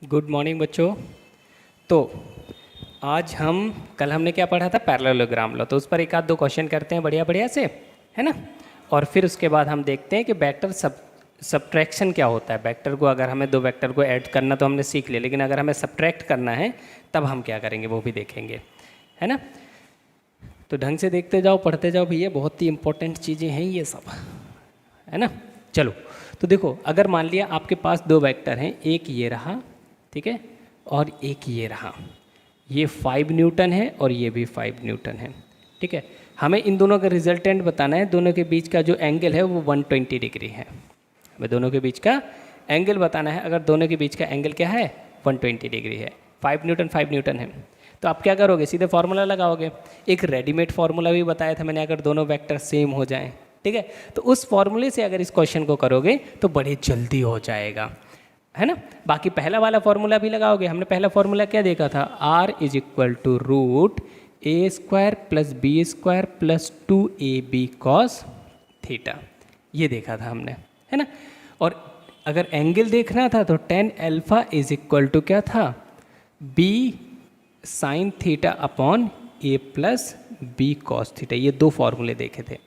Good morning बच्चों। तो आज कल हमने क्या पढ़ा था, पैरेललोग्राम लो। तो उस पर एक आध दो क्वेश्चन करते हैं बढ़िया बढ़िया से, है ना। और फिर उसके बाद हम देखते हैं कि वेक्टर सब्ट्रैक्शन क्या होता है। वेक्टर को अगर हमें दो वेक्टर को ऐड करना तो हमने सीख लिया, लेकिन अगर हमें सब्ट्रैक्ट करना है तब हम क्या करेंगे वो भी देखेंगे, है ना। तो ढंग से देखते जाओ, पढ़ते जाओ भैया, बहुत ही इंपॉर्टेंट चीज़ें हैं ये सब, है ना। चलो, तो देखो, अगर मान लिया आपके पास दो वेक्टर हैं, एक ये रहा, ठीक है, और एक ये रहा। ये 5 न्यूटन है और ये भी 5 न्यूटन है, ठीक है। हमें इन दोनों का रिजल्टेंट बताना है। दोनों के बीच का जो एंगल है वो 120 डिग्री है। हमें दोनों के बीच का एंगल बताना है। अगर दोनों के बीच का एंगल क्या है, 120 डिग्री है। 5 न्यूटन है। तो आप क्या करोगे, सीधे फार्मूला लगाओगे। एक रेडीमेड फार्मूला भी बताया था मैंने, अगर दोनों वेक्टर सेम हो जाएं, ठीक है, तो उस फॉर्मूले से अगर इस क्वेश्चन को करोगे तो बड़े जल्दी हो जाएगा, है ना। बाकी पहला वाला फॉर्मूला भी लगाओगे। हमने पहला फॉर्मूला क्या देखा था, R is equal to root A square plus B square plus 2ab cos theta, ये देखा था हमने, है ना। और अगर एंगल देखना था तो tan alpha is equal to क्या था, b sine theta upon a plus B cos theta. ये दो फॉर्मूले देखे थे,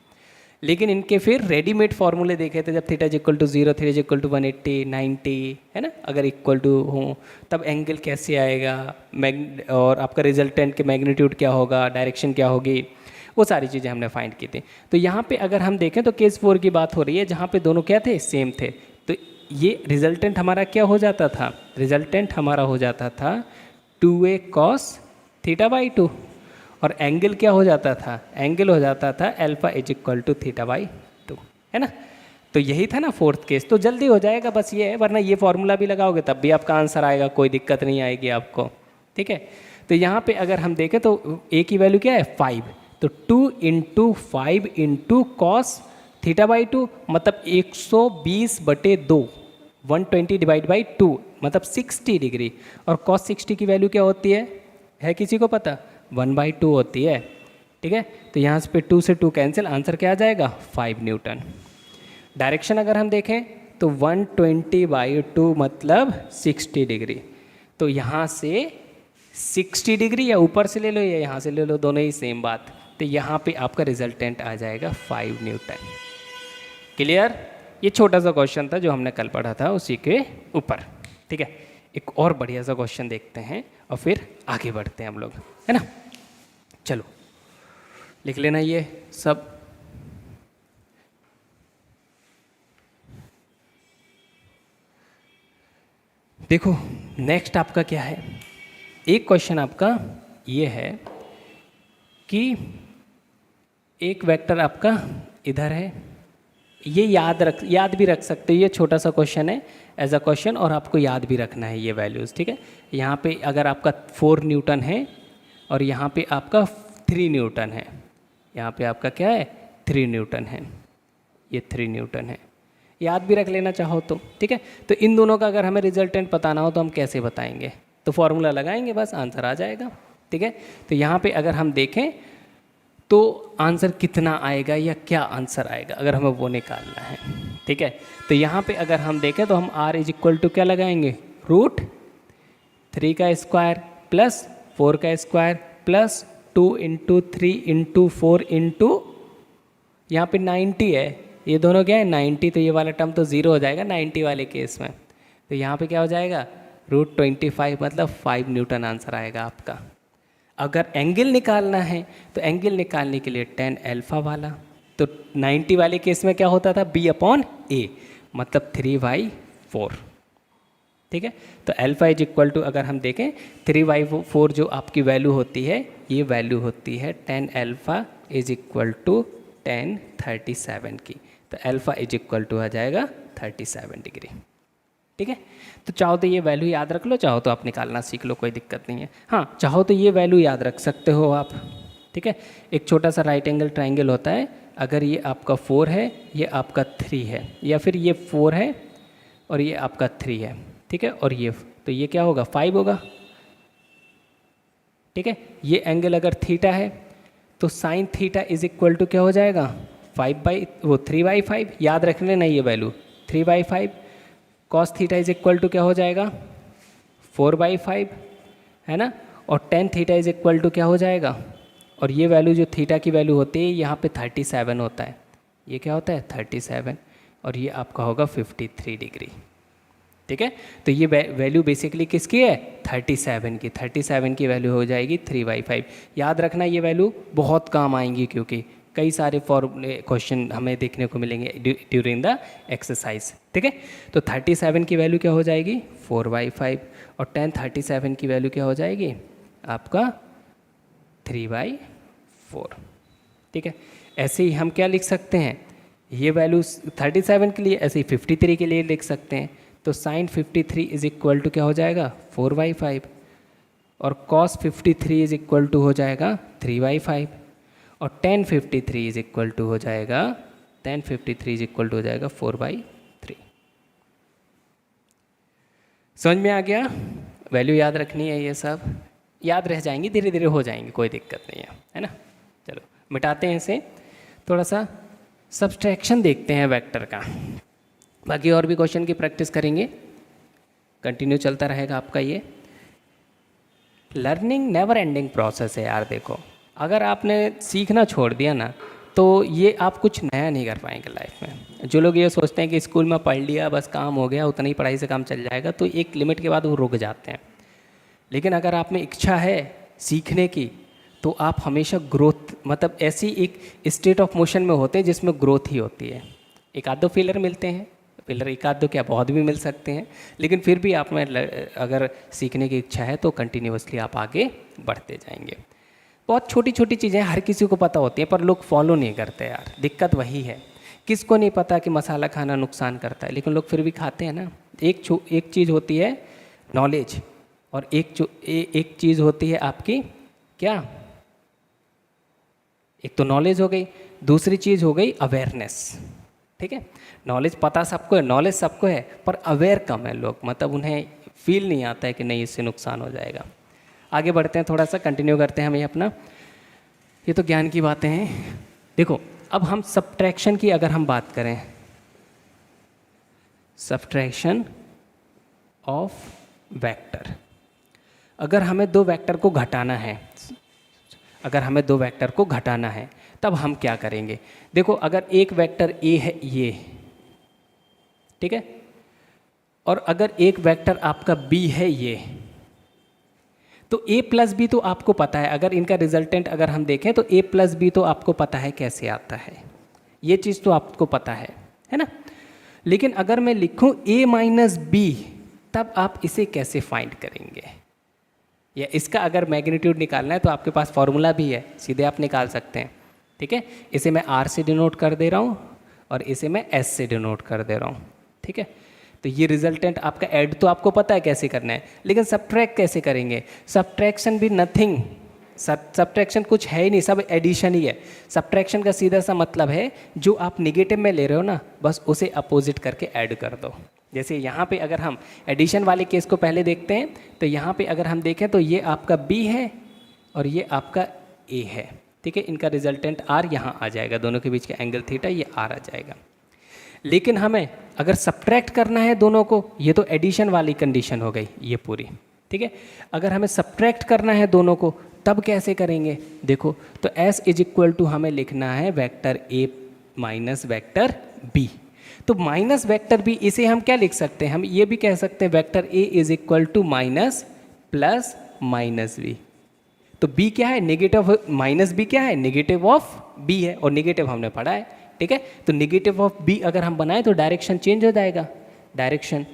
लेकिन इनके फिर रेडीमेड फॉर्मूले देखे थे। जब theta is equal to 0, theta is equal to 180, 90, है ना, अगर इक्वल टू हो तब एंगल कैसे आएगा, और आपका रिजल्टेंट के मैग्नीट्यूड क्या होगा, डायरेक्शन क्या होगी, वो सारी चीज़ें हमने फाइंड की थी। तो यहाँ पे अगर हम देखें तो केस 4 की बात हो रही है, जहाँ पे दोनों क्या थे, सेम थे। तो ये रिजल्टेंट हमारा क्या हो जाता था, रिजल्टेंट हमारा हो जाता था 2a कॉस थीटा बाई 2, और एंगल क्या हो जाता था, एंगल हो जाता था alpha is equal to theta by 2, है ना। तो यही था ना फोर्थ केस। तो जल्दी हो जाएगा, बस ये है, वरना ये फॉर्मूला भी लगाओगे तब भी आपका आंसर आएगा, कोई दिक्कत नहीं आएगी आपको, ठीक है। तो यहाँ पे अगर हम देखें तो a की वैल्यू क्या है, 5, तो 2 into 5 into cos theta by 2 मतलब 120/2, 120 डिवाइड बाई 2 मतलब 60 डिग्री। और कॉस 60 की वैल्यू क्या होती है किसी को पता, 1/2 होती है, ठीक है। तो यहाँ पे 2 से 2 कैंसिल, आंसर क्या आ जाएगा, 5 न्यूटन। डायरेक्शन अगर हम देखें तो 120/2 मतलब 60 डिग्री। तो यहाँ से 60 डिग्री या ऊपर से ले लो या यहाँ से ले लो, दोनों ही सेम बात। तो यहाँ पे आपका रिजल्टेंट आ जाएगा 5 न्यूटन। क्लियर। ये छोटा सा क्वेश्चन था जो हमने कल पढ़ा था, उसी के ऊपर, ठीक है। एक और बढ़िया सा क्वेश्चन देखते हैं और फिर आगे बढ़ते हैं हम लोग, है ना। चलो लिख लेना ये सब। देखो नेक्स्ट आपका क्या है, एक क्वेश्चन आपका ये है कि एक वेक्टर आपका इधर है, ये याद भी रख सकते हो। ये छोटा सा क्वेश्चन है एज अ क्वेश्चन, और आपको याद भी रखना है ये वैल्यूज़, ठीक है। यहाँ पे अगर आपका 4 न्यूटन है और यहाँ पे आपका 3 न्यूटन है, यहाँ पे आपका क्या है, 3 न्यूटन है, ये 3 न्यूटन है, याद भी रख लेना चाहो तो, ठीक है। तो इन दोनों का अगर हमें रिजल्टेंट बताना हो तो हम कैसे बताएंगे, तो फॉर्मूला लगाएंगे, बस आंसर आ जाएगा, ठीक है। तो यहाँ पे अगर हम देखें तो आंसर कितना आएगा या क्या आंसर आएगा, अगर हमें वो निकालना है, ठीक है। तो यहाँ पे अगर हम देखें तो हम r इज इक्वल टू क्या लगाएंगे, रूट 3 का स्क्वायर प्लस 4 का square plus 2 into 3 into 4 into यहाँ पे 90 है, ये दोनों क्या है 90, तो ये वाला टर्म तो 0 हो जाएगा 90 वाले केस में। तो यहाँ पे क्या हो जाएगा, रूट 25 मतलब 5 न्यूटन आंसर आएगा आपका। अगर एंगल निकालना है तो एंगल निकालने के लिए tan अल्फा वाला, तो 90 वाले केस में क्या होता था, b/a मतलब 3/4, ठीक है। तो अल्फा इज इक्वल टू अगर हम देखें 3/4 जो आपकी वैल्यू होती है, ये वैल्यू होती है tan alpha is equal to tan 37 की। तो अल्फा इज इक्वल टू आ जाएगा 37 डिग्री, ठीक है। तो चाहो तो ये वैल्यू याद रख लो, चाहो तो आप निकालना सीख लो, कोई दिक्कत नहीं है। हाँ, चाहो तो ये वैल्यू याद रख सकते हो आप, ठीक है। एक छोटा सा राइट एंगल ट्राइंगल होता है, अगर ये आपका 4 है, ये आपका 3 है, या फिर ये 4 है और ये आपका 3 है, ठीक है, और ये तो ये क्या होगा, 5 होगा, ठीक है। ये एंगल अगर थीटा है तो sine theta is equal to क्या हो जाएगा, 3/5, याद रख लेना ये value 3/5। Cos theta is equal to क्या हो जाएगा, 4/5 है ना, और tan theta is equal to क्या हो जाएगा, और ये वैल्यू जो थीटा की वैल्यू होती है यहाँ पे 37 होता है, ये क्या होता है 37, और ये आपका होगा 53 डिग्री। ठीक है, तो ये वैल्यू बेसिकली किसकी है 37 की, 37 की वैल्यू हो जाएगी 3/5। याद रखना ये वैल्यू बहुत काम आएंगी क्योंकि कई सारे फॉर्मूले क्वेश्चन हमें देखने को मिलेंगे ड्यूरिंग द एक्सरसाइज। ठीक है, तो 37 की वैल्यू क्या हो जाएगी 4/5, और 37 की वैल्यू क्या हो जाएगी आपका 3/4। ठीक है, ऐसे ही हम क्या लिख सकते हैं, ये वैल्यू 37 के लिए, ऐसे ही 53 के लिए लिख सकते हैं। तो साइन 53 इज इक्वल टू क्या हो जाएगा 4/5, और कॉस 53 इज इक्वल टू हो जाएगा 3/5, और tan 53 इज इक्वल टू हो जाएगा 4/3। समझ में आ गया, वैल्यू याद रखनी है, ये सब याद रह जाएंगी, धीरे धीरे हो जाएंगी, कोई दिक्कत नहीं है ना। चलो मिटाते हैं इसे, थोड़ा सा सब्सट्रैक्शन देखते हैं वेक्टर का, बाकी और भी क्वेश्चन की प्रैक्टिस करेंगे, कंटिन्यू चलता रहेगा आपका ये। लर्निंग नेवर एंडिंग प्रोसेस है यार। देखो अगर आपने सीखना छोड़ दिया ना तो ये आप कुछ नया नहीं कर पाएंगे लाइफ में। जो लोग ये सोचते हैं कि स्कूल में पढ़ लिया बस काम हो गया, उतनी ही पढ़ाई से काम चल जाएगा, तो एक लिमिट के बाद वो रुक जाते हैं। लेकिन अगर आप में इच्छा है सीखने की तो आप हमेशा ग्रोथ, मतलब ऐसी एक स्टेट ऑफ मोशन में होते हैं जिसमें ग्रोथ ही होती है। एक आध दो फेलर मिलते हैं, फेलर एक आध दो क्या बहुत भी मिल सकते हैं, लेकिन फिर भी आप में अगर सीखने की इच्छा है तो कंटिन्यूअसली आप आगे बढ़ते जाएंगे। बहुत छोटी छोटी चीज़ें हर किसी को पता होती हैं पर लोग फॉलो नहीं करते यार, दिक्कत वही है। किसको नहीं पता कि मसाला खाना नुकसान करता है, लेकिन लोग फिर भी खाते हैं ना। एक चीज़ होती है नॉलेज, और एक चीज़ होती है आपकी क्या, एक तो नॉलेज हो गई, दूसरी चीज़ हो गई अवेयरनेस। ठीक है, नॉलेज पता सबको है, नॉलेज सबको है, पर अवेयर कम है लोग, मतलब उन्हें फील नहीं आता है कि नहीं इससे नुकसान हो जाएगा। आगे बढ़ते हैं, थोड़ा सा कंटिन्यू करते हैं हम ये अपना, ये तो ज्ञान की बातें हैं। देखो अब हम सब्ट्रैक्शन की अगर हम बात करें, सब्ट्रैक्शन ऑफ वेक्टर, अगर हमें दो वेक्टर को घटाना है, अगर हमें दो वेक्टर को घटाना है तब हम क्या करेंगे। देखो अगर एक वेक्टर ए है ये, ठीक है, और अगर एक वेक्टर आपका बी है ये, तो a प्लस बी तो आपको पता है, अगर इनका रिजल्टेंट अगर हम देखें तो a प्लस बी तो आपको पता है कैसे आता है, ये चीज़ तो आपको पता है ना। लेकिन अगर मैं लिखूं a माइनस बी, तब आप इसे कैसे फाइंड करेंगे, या इसका अगर मैग्नीट्यूड निकालना है तो आपके पास फॉर्मूला भी है, सीधे आप निकाल सकते हैं। ठीक है, इसे मैं r से डिनोट कर दे रहा हूँ और इसे मैं s से डिनोट कर दे रहा हूँ। ठीक है, तो ये रिजल्टेंट आपका ऐड तो आपको पता है कैसे करना है, लेकिन सब्ट्रैक्ट कैसे करेंगे। सब्ट्रैक्शन भी नथिंग, सब्ट्रैक्शन कुछ है ही नहीं, सब एडिशन ही है। सब्ट्रैक्शन का सीधा सा मतलब है जो आप निगेटिव में ले रहे हो ना, बस उसे अपोजिट करके ऐड कर दो। जैसे यहाँ पे अगर हम एडिशन वाले केस को पहले देखते हैं, तो यहाँ पे अगर हम देखें तो ये आपका b है और ये आपका a है। ठीक है, इनका रिजल्टेंट r यहाँ आ जाएगा, दोनों के बीच का एंगल थीटा ये r आ जाएगा। लेकिन हमें अगर सब्ट्रैक्ट करना है दोनों को, ये तो एडिशन वाली कंडीशन हो गई ये पूरी। ठीक है, अगर हमें सब्ट्रैक्ट करना है दोनों को तब कैसे करेंगे। देखो तो s इज इक्वल टू हमें लिखना है vector a minus vector b। तो माइनस वेक्टर b, इसे हम क्या लिख सकते हैं, हम ये भी कह सकते हैं vector a is equal to minus plus minus b। तो b क्या है नेगेटिव, माइनस b क्या है नेगेटिव ऑफ b है, और नेगेटिव हमने पढ़ा है। ठीक है, तो नेगेटिव ऑफ b अगर हम बनाएं तो डायरेक्शन चेंज हो जाएगा, डायरेक्शन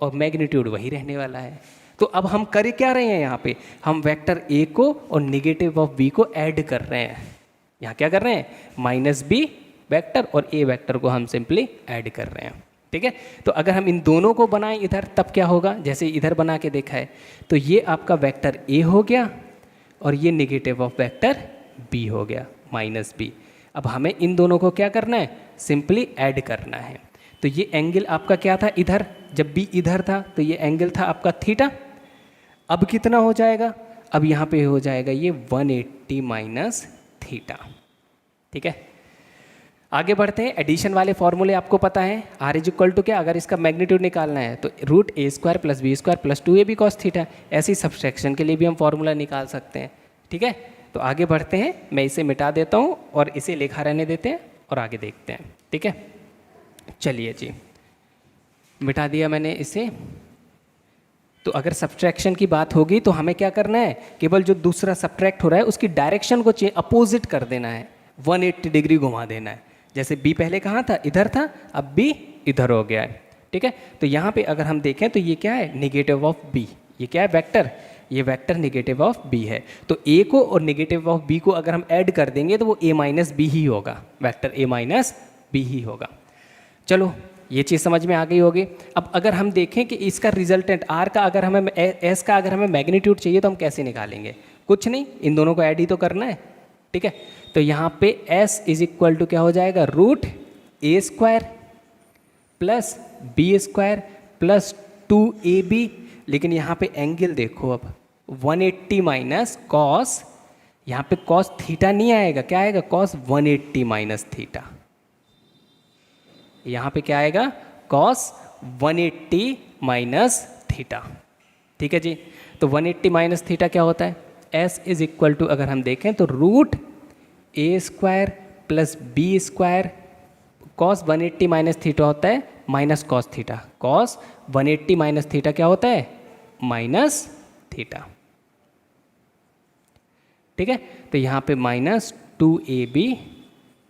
और मैग्नीट्यूड वही रहने वाला है। तो अब हम कर क्या रहे हैं यहाँ पे, हम वेक्टर a को और नेगेटिव ऑफ b को ऐड कर रहे हैं। यहाँ क्या कर रहे हैं, माइनस b वेक्टर और a वेक्टर को हम सिंपली ऐड कर रहे हैं। ठीक है, तो अगर हम इन दोनों को बनाएं इधर तब क्या होगा, जैसे इधर बना के देखा है, तो ये आपका वेक्टर a हो गया और ये नेगेटिव ऑफ वेक्टर b हो गया माइनस b। अब हमें इन दोनों को क्या करना है, सिंपली ऐड करना है। तो ये एंगल आपका क्या था इधर, जब b इधर था तो ये एंगल था आपका थीटा। अब कितना हो जाएगा, अब यहाँ पे हो जाएगा ये 180 माइनस थीटा। ठीक है, आगे बढ़ते हैं, एडिशन वाले फॉर्मूले आपको पता है, आर इज इक्वल टू क्या, अगर इसका मैग्नीट्यूड निकालना है तो root A square plus B square plus 2ab cos theta. ऐसे ही सब्सट्रैक्शन के लिए भी हम फॉर्मूला निकाल सकते हैं। ठीक है, तो आगे बढ़ते हैं, मैं इसे मिटा देता हूँ और इसे लिखा रहने देते हैं और आगे देखते हैं। ठीक है, चलिए जी, मिटा दिया मैंने इसे। तो अगर सब्सट्रैक्शन की बात होगी तो हमें क्या करना है, केवल जो दूसरा सब्ट्रैक्ट हो रहा है उसकी डायरेक्शन को अपोजिट कर देना है, 180 डिग्री घुमा देना है। जैसे b पहले कहाँ था, इधर था, अब b इधर हो गया है। ठीक है, तो यहाँ पे अगर हम देखें तो ये क्या है, नेगेटिव ऑफ b, ये क्या है, वेक्टर, ये वेक्टर नेगेटिव ऑफ b है। तो a को और नेगेटिव ऑफ b को अगर हम ऐड कर देंगे तो वो a माइनस बी ही होगा, वेक्टर a माइनस बी ही होगा। चलो ये चीज़ समझ में आ गई होगी। अब अगर हम देखें कि इसका रिजल्टेंट r का अगर हमें s का अगर हमें मैग्नीट्यूड चाहिए तो हम कैसे निकालेंगे, कुछ नहीं, इन दोनों को ऐड ही तो करना है। ठीक है, तो यहाँ पे s इज इक्वल टू क्या हो जाएगा, root A square plus B square plus 2ab, लेकिन यहाँ पे एंगल देखो अब 180 माइनस कॉस, यहाँ पे कॉस थीटा नहीं आएगा, क्या आएगा, कॉस 180 माइनस थीटा। यहाँ पे क्या आएगा, कॉस 180 माइनस थीटा। ठीक है जी, तो 180 माइनस थीटा क्या होता है, s इज इक्वल टू अगर हम देखें तो root A square plus B square, cos 180 minus theta होता है minus cos theta, cos 180 minus theta क्या होता है, माइनस थीटा। ठीक है, तो यहाँ पे माइनस 2ab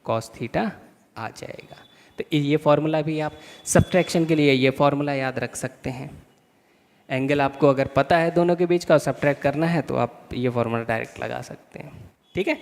कॉस थीटा आ जाएगा। तो ये फॉर्मूला भी आप सब्ट्रैक्शन के लिए ये फॉर्मूला याद रख सकते हैं। एंगल आपको अगर पता है दोनों के बीच का और सब्ट्रैक्ट करना है तो आप ये फॉर्मूला डायरेक्ट लगा सकते हैं। ठीक है,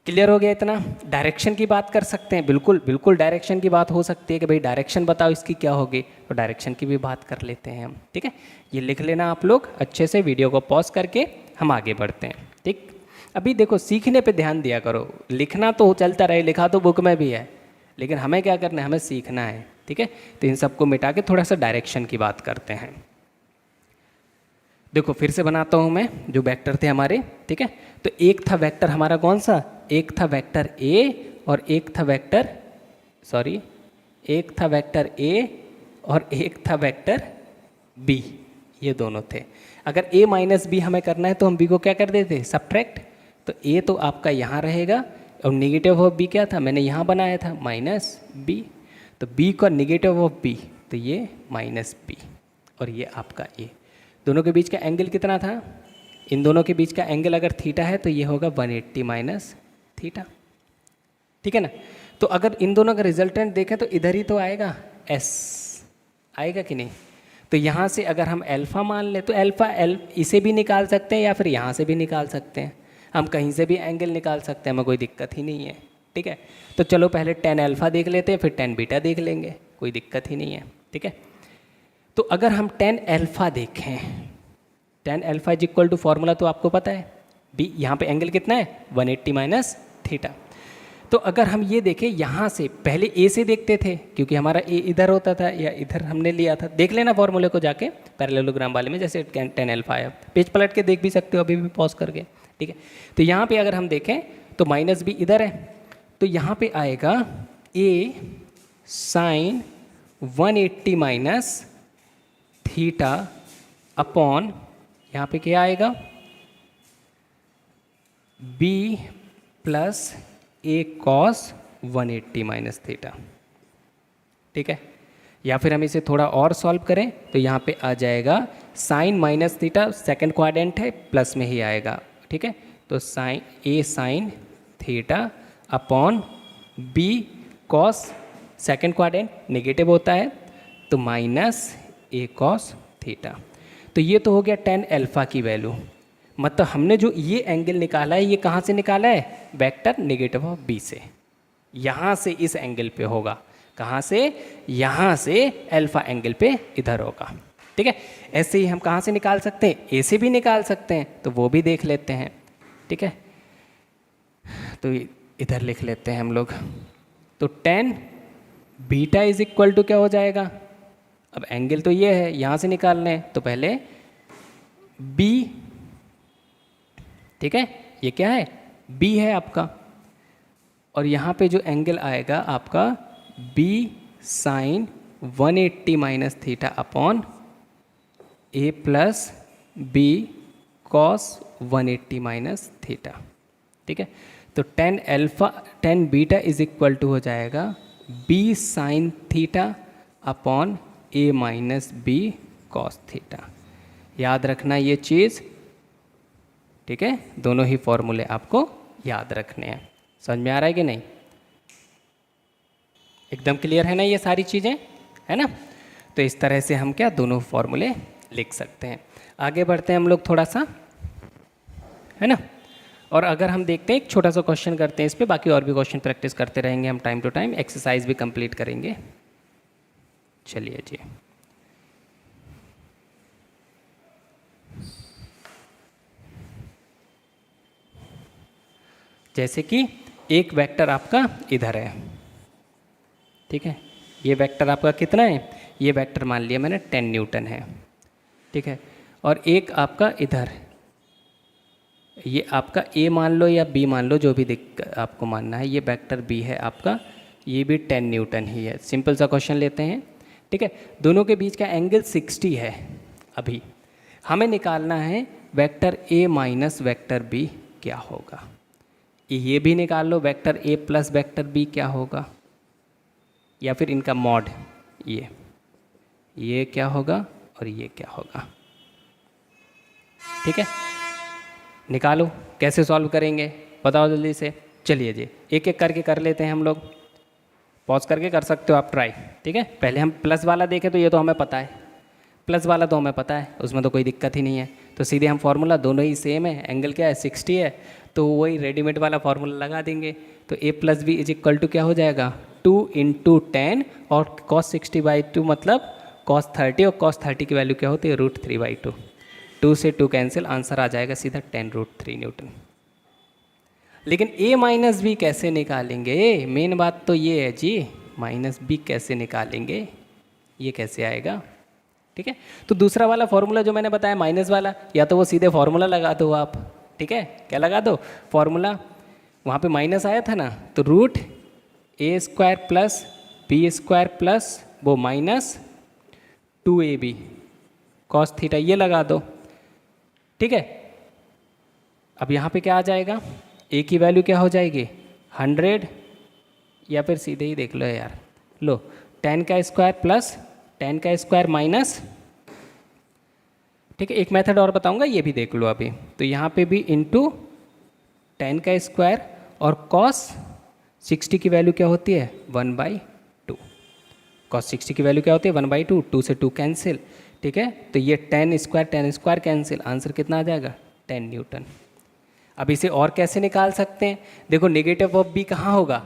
क्लियर हो गया इतना। डायरेक्शन की बात कर सकते हैं, बिल्कुल बिल्कुल डायरेक्शन की बात हो सकती है कि भाई डायरेक्शन बताओ इसकी क्या होगी, तो डायरेक्शन की भी बात कर लेते हैं हम। ठीक है, ये लिख लेना आप लोग अच्छे से, वीडियो को पॉज करके हम आगे बढ़ते हैं। ठीक, अभी देखो सीखने पे ध्यान दिया करो, लिखना तो चलता रहे, लिखा तो बुक में भी है, लेकिन हमें क्या करना है, हमें सीखना है। ठीक है, तो इन सबको मिटा के थोड़ा सा डायरेक्शन की बात करते हैं। देखो फिर से बनाता हूँ मैं जो वेक्टर थे हमारे। ठीक है, तो एक था वेक्टर हमारा कौन सा, एक था वेक्टर a और एक था वेक्टर एक था वेक्टर a और एक था वेक्टर b, ये दोनों थे। अगर a माइनस बी हमें करना है तो हम b को क्या कर देते, सब्ट्रैक्ट, तो a तो आपका यहाँ रहेगा और नेगेटिव ऑफ b क्या था, मैंने यहाँ बनाया था माइनस b, तो b का नेगेटिव ऑफ b तो ये माइनस b और ये आपका a। दोनों के बीच का एंगल कितना था, इन दोनों के बीच का एंगल अगर थीटा है तो ये होगा 180 माइनस थीटा। ठीक है ना, तो अगर इन दोनों का रिजल्टेंट देखें तो इधर ही तो आएगा, s आएगा कि नहीं। तो यहाँ से अगर हम अल्फ़ा मान लें तो अल्फ़ा इसे भी निकाल सकते हैं या फिर यहाँ से भी निकाल सकते हैं, हम कहीं से भी एंगल निकाल सकते हैं, हमें कोई दिक्कत ही नहीं है। ठीक है, तो चलो पहले tan अल्फ़ा देख लेते हैं, फिर tan बीटा देख लेंगे, कोई दिक्कत ही नहीं है। ठीक है, तो अगर हम tan अल्फ़ा देखें, tan alpha is equal to formula तो आपको पता है, b यहाँ पे एंगल कितना है 180 माइनस थीटा। तो अगर हम ये देखें यहाँ से, पहले a से देखते थे क्योंकि हमारा a इधर होता था या इधर हमने लिया था, देख लेना फॉर्मूले को जाके पैरेललोग्राम वाले में, जैसे tan अल्फ़ा आया, पेज पलट के देख भी सकते हो अभी भी पॉज करके। ठीक है, तो यहाँ पे अगर हम देखें तो माइनस b इधर है, तो यहाँ पे आएगा a sine 180 minus theta upon, यहाँ पे क्या आएगा b plus a cos 180 minus theta. ठीक है, या फिर हम इसे थोड़ा और सॉल्व करें तो यहाँ पे आ जाएगा sine minus theta, second quadrant है, प्लस में ही आएगा। ठीक है, तो sine a sine theta upon b cos, second quadrant negative होता है तो माइनस a कॉस थीटा। तो ये तो हो गया tan अल्फ़ा की वैल्यू, मतलब हमने जो ये एंगल निकाला है ये कहाँ से निकाला है, वेक्टर नेगेटिव ऑफ b से, यहाँ से इस एंगल पे होगा, कहाँ से, यहाँ से अल्फ़ा एंगल पे इधर होगा। ठीक है, ऐसे ही हम कहाँ से निकाल सकते हैं, a से भी निकाल सकते हैं, तो वो भी देख लेते हैं। ठीक है, तो इधर लिख लेते हैं हम लोग, तो tan beta is equal to क्या हो जाएगा, अब एंगल तो ये है, यहाँ से निकालना है तो पहले b, ठीक है, ये क्या है b है आपका, और यहाँ पे जो एंगल आएगा आपका B sine 180 minus theta upon A plus B cos 180 minus theta. ठीक है, तो tan beta is equal to हो जाएगा B sine theta upon A minus B cos theta. याद रखना ये चीज़, ठीक है, दोनों ही फॉर्मूले आपको याद रखने हैं। समझ में आ रहा है कि नहीं? एकदम क्लियर है ना ये सारी चीज़ें, है ना? तो इस तरह से हम क्या दोनों फॉर्मूले लिख सकते हैं। आगे बढ़ते हैं हम लोग थोड़ा सा, है ना? और अगर हम देखते हैं एक छोटा सा क्वेश्चन करते हैं इस पे, बाकी और भी क्वेश्चन प्रैक्टिस करते रहेंगे हम टाइम टू टाइम, एक्सरसाइज भी कंप्लीट करेंगे। चलिए जी, जैसे कि एक वेक्टर आपका इधर है, ठीक है, ये वेक्टर आपका कितना है, ये वेक्टर मान लिया मैंने 10 न्यूटन है, ठीक है, और एक आपका इधर, ये आपका ए मान लो या बी मान लो, जो भी आपको मानना है, ये वेक्टर बी है आपका, ये भी 10 न्यूटन ही है। सिंपल सा क्वेश्चन लेते हैं, ठीक है, दोनों के बीच का एंगल 60 है। अभी हमें निकालना है vector A minus vector B क्या होगा। ये भी निकाल लो vector A plus vector B क्या होगा, या फिर इनका मॉड, ये क्या होगा और ये क्या होगा। ठीक है, निकालो, कैसे सॉल्व करेंगे बताओ जल्दी से। चलिए जी, एक एक करके कर लेते हैं हम लोग, पॉज करके कर सकते हो आप ट्राई। ठीक है, पहले हम प्लस वाला देखें, तो ये तो हमें पता है, प्लस वाला तो हमें पता है, उसमें तो कोई दिक्कत ही नहीं है। तो सीधे हम फार्मूला, दोनों ही सेम है, एंगल क्या है 60 है, तो वही रेडीमेड वाला फार्मूला लगा देंगे। तो A plus B is equal to क्या हो जाएगा 2 इंटू 10 और cos 60/2 मतलब cos 30, और cos 30 की वैल्यू क्या होती है √3/2। 2 से 2 कैंसिल, आंसर आ जाएगा सीधा 10√3 न्यूटन। लेकिन a माइनस बी कैसे निकालेंगे, मेन बात तो ये है जी, माइनस बी कैसे निकालेंगे, ये कैसे आएगा। ठीक है, तो दूसरा वाला फॉर्मूला जो मैंने बताया माइनस वाला, या तो वो सीधे फॉर्मूला लगा दो आप। ठीक है, क्या लगा दो फॉर्मूला, वहाँ पे माइनस आया था ना, तो √a² प्लस b² प्लस वो माइनस 2ab cos थीटा, ये लगा दो। ठीक है, अब यहाँ पे क्या आ जाएगा, a की वैल्यू क्या हो जाएगी 100, या फिर सीधे ही देख लो यार, लो 10 का स्क्वायर प्लस 10 का स्क्वायर माइनस, ठीक है, एक मेथड और बताऊंगा, ये भी देख लो अभी। तो यहाँ पे भी इंटू 10 का स्क्वायर, और cos 60 की वैल्यू क्या होती है 1/2, cos 60 की वैल्यू क्या होती है 1/2, 2 से 2 कैंसिल। ठीक है, तो ये 10 स्क्वायर कैंसिल, आंसर कितना आ जाएगा 10 न्यूटन। अब इसे और कैसे निकाल सकते हैं, देखो नेगेटिव ऑफ बी कहाँ होगा,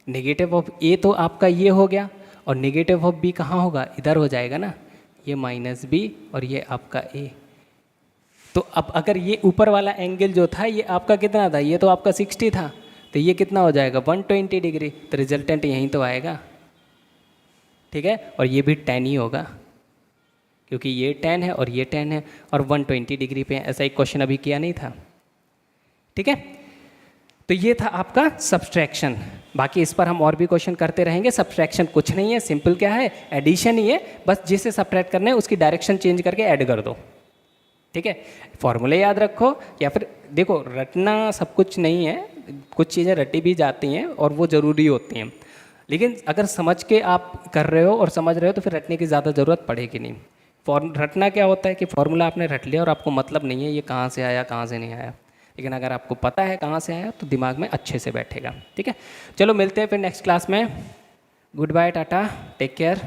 नेगेटिव ऑफ ए तो आपका ये हो गया, और नेगेटिव ऑफ बी कहाँ होगा, इधर हो जाएगा ना, ये माइनस बी और ये आपका ए। तो अब अगर ये ऊपर वाला एंगल जो था ये आपका कितना था, ये तो आपका 60 था, तो ये कितना हो जाएगा 120 डिग्री, तो रिजल्टेंट यहीं तो आएगा। ठीक है, और ये भी 10 ही होगा, क्योंकि ये 10 है और ये 10 है, और 120 डिग्री पे ऐसा एक क्वेश्चन अभी किया नहीं था। ठीक है, तो ये था आपका सब्सट्रैक्शन। बाकी इस पर हम और भी क्वेश्चन करते रहेंगे। सब्सट्रैक्शन कुछ नहीं है, सिंपल क्या है, एडिशन ही है, बस जिसे सब्ट्रैक्ट करना है उसकी डायरेक्शन चेंज करके ऐड कर दो। ठीक है, फॉर्मूले याद रखो, या फिर देखो रटना सब कुछ नहीं है, कुछ चीज़ें रटी भी जाती हैं और वो ज़रूरी होती हैं, लेकिन अगर समझ के आप कर रहे हो और समझ रहे हो तो फिर रटने की ज़्यादा ज़रूरत पड़ेगी नहीं। रटना क्या होता है कि फॉर्मूला आपने रट लिया और आपको मतलब नहीं है ये कहाँ से आया कहाँ से नहीं आया, लेकिन अगर आपको पता है कहाँ से आया तो दिमाग में अच्छे से बैठेगा। ठीक है, चलो मिलते हैं फिर नेक्स्ट क्लास में। Good bye, tata, take care.